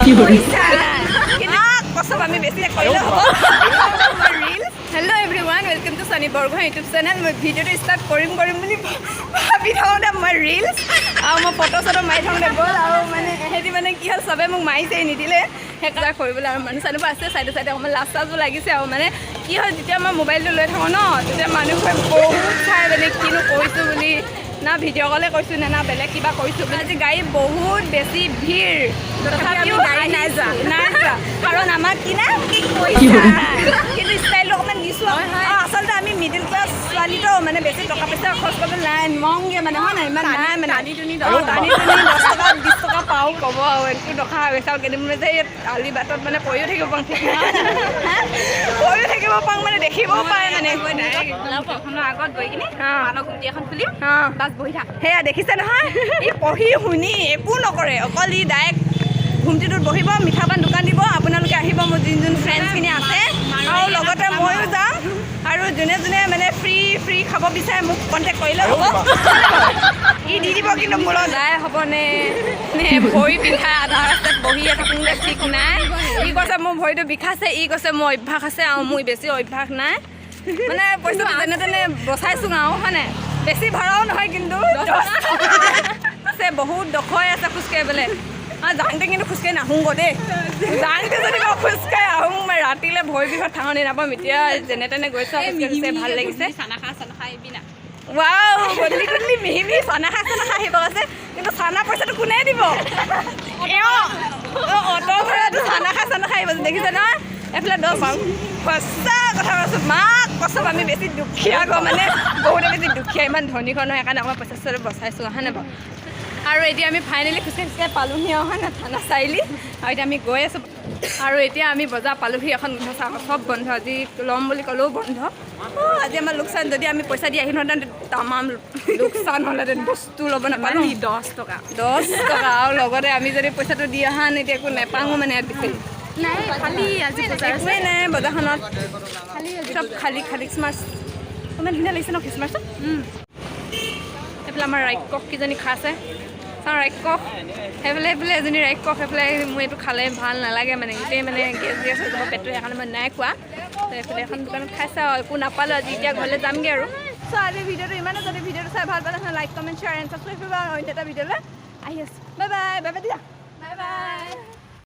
Hello everyone, welcome to Sunny Borgo YouTube channel. My video to start korim boli bhabi thauda my reels my photo soto mai thauda gol aru mane hedi mane ki hal sabe muk mai sei nidile hekla koribole aru manu sanu ase side side amal last last lagise aru mane ki hal jitia ma mobile lo loi thako no tetia manu koi bahut chai mane kinu koisu boli না video কলে কৈছো না বেলেগ কিবা কৈছো আজি গাড়ী বহুত বেছি ভিৰ তথাপিও গাড়ী নাই যা কাৰণ আমাৰ কি না কি কৈছা কিন্তু ষ্টাইল অকমান নিছো আচলতে আমি মিডল ক্লাছ ছোৱালীটো মানে বেছি টকা পইচা খৰচ কৰিব নাই মংগে মানে হয় না ইমান নাই মানে টানি টুনি 10 টকা 20 টকা পাও ক'ব আৰু একটু টকা হৈ গৈছে কেদিনমান যে আলি বাটত মানে পৰিও থাকিব পাং ঠিক পৰিও থাকিব পাং মানে দেখিবও পায় মানে ডাইৰেক্ট আগত গৈ কিনে পানৰ গুটি এখন খুলিম বহি থাক সেয়া দেখিছে নহয় ই পঢ়ি শুনি একো নকৰে অকল ই ডাইৰেক্ট ঘুমটিটোত বহিব মিঠা পান দোকান দিব আপোনালোকে আহিব মোৰ যোন ফ্ৰেণ্ডছখিনি আছে আৰু লগতে ময়ো যাম আৰু যোনে যোনে মানে ফ্ৰী খাব বিচাৰে মোক কণ্টেক্ট কৰিলে হ'ব ই দি দিব কিন্তু মোৰ যায় হ'বনে নে ভৰি বিষাই আধা ৰাস্তাত বহিয়ে থাকোঁতে ঠিক নাই ই কৈছে মোৰ ভৰিটো বিষাইছে ই কৈছে মোৰ অভ্যাস আছে আৰু মোৰ বেছি অভ্যাস নাই মানে পইচা যেনে তেনে বচাইছোঁ আৰু হয়নে বেছি ভাড়াও নহয় কিন্তু আছে বহুত দখই আছে খোজকাঢ়িবলৈ যাওঁতে কিন্তু খোজকাঢ়ি নাহোঁগৈ দেই যাওঁতে যদি মই খোজকাঢ়ি আহোঁ মই ৰাতিলৈ ভৰি বিষত ঠাঙনি নাপাম এতিয়া যেনে তেনে গৈছোঁ ভাল লাগিছে চানা খা আহিবি না ৱাও গধূলি গধূলি মিহি মিহি চানা খা আহিব আছে কিন্তু চানা পইচাটো কোনে দিব অটো ভাড়াটো চানা খা আহিব দেখিছে নহয় এফালে 10 পাওঁ সঁচা কথা কৈছোঁ মাক কৈছোঁ আমি বেছি দুখীয়া গৈ মানে বহুতে বেছি দুখীয়া ইমান ধনীখন নহয় সেইকাৰণে আমাৰ পইচা চইচা বচাইছোঁ হয়নে বাৰু আৰু এতিয়া আমি ফাইনেলি খোজকাঢ়ি পালোহি হয় না থানা চাৰিআলি আৰু এতিয়া আমি গৈ আছোঁ আৰু এতিয়া আমি বজাৰ পালোহি এখন চব বন্ধ আজি ল'ম বুলি ক'লেও বন্ধ আজি আমাৰ লোকচান যদি আমি পইচা দি আহিলোহেঁতেন তামাম লোকচান হ'লহেঁতেন বস্তু ল'ব নাপালোঁ 10 টকা আৰু লগতে আমি যদি পইচাটো দি অহা এতিয়া একো নাপাওঁ মানে ইয়াত বিচাৰি নাই খালি আজি একোৱেই নাই বজাৰখনত চব খালী খ্ৰীষ্টমাছ ইমান ধুনীয়া লাগিছে ন খ্ৰীষ্টমাছত এইফালে আমাৰ ৰাক্ষস কিজনী খাইছে চাওঁ ৰাক্ষস সেইফালে এজনী ৰাক্ষস সেইফালে মোৰ এইটো খালে ভাল নালাগে মানে গোটেই মানে গেছ হৈ যাব পেটটো সেইকাৰণে মই নাই খোৱা তো এইফালে এখন দোকানত খাইছে আৰু একো নাপালোঁ আজি এতিয়া ঘৰলৈ যামগৈ আৰু চ' আজি ভিডিঅ'টো ইমানে যদি ভিডিঅ'টো চাই ভাল পালে like comment share and subscribe কৰিব আৰু অন্য এটা ভিডিঅ'লৈ আহি আছোঁ বাই বাই দিয়া বাই বাই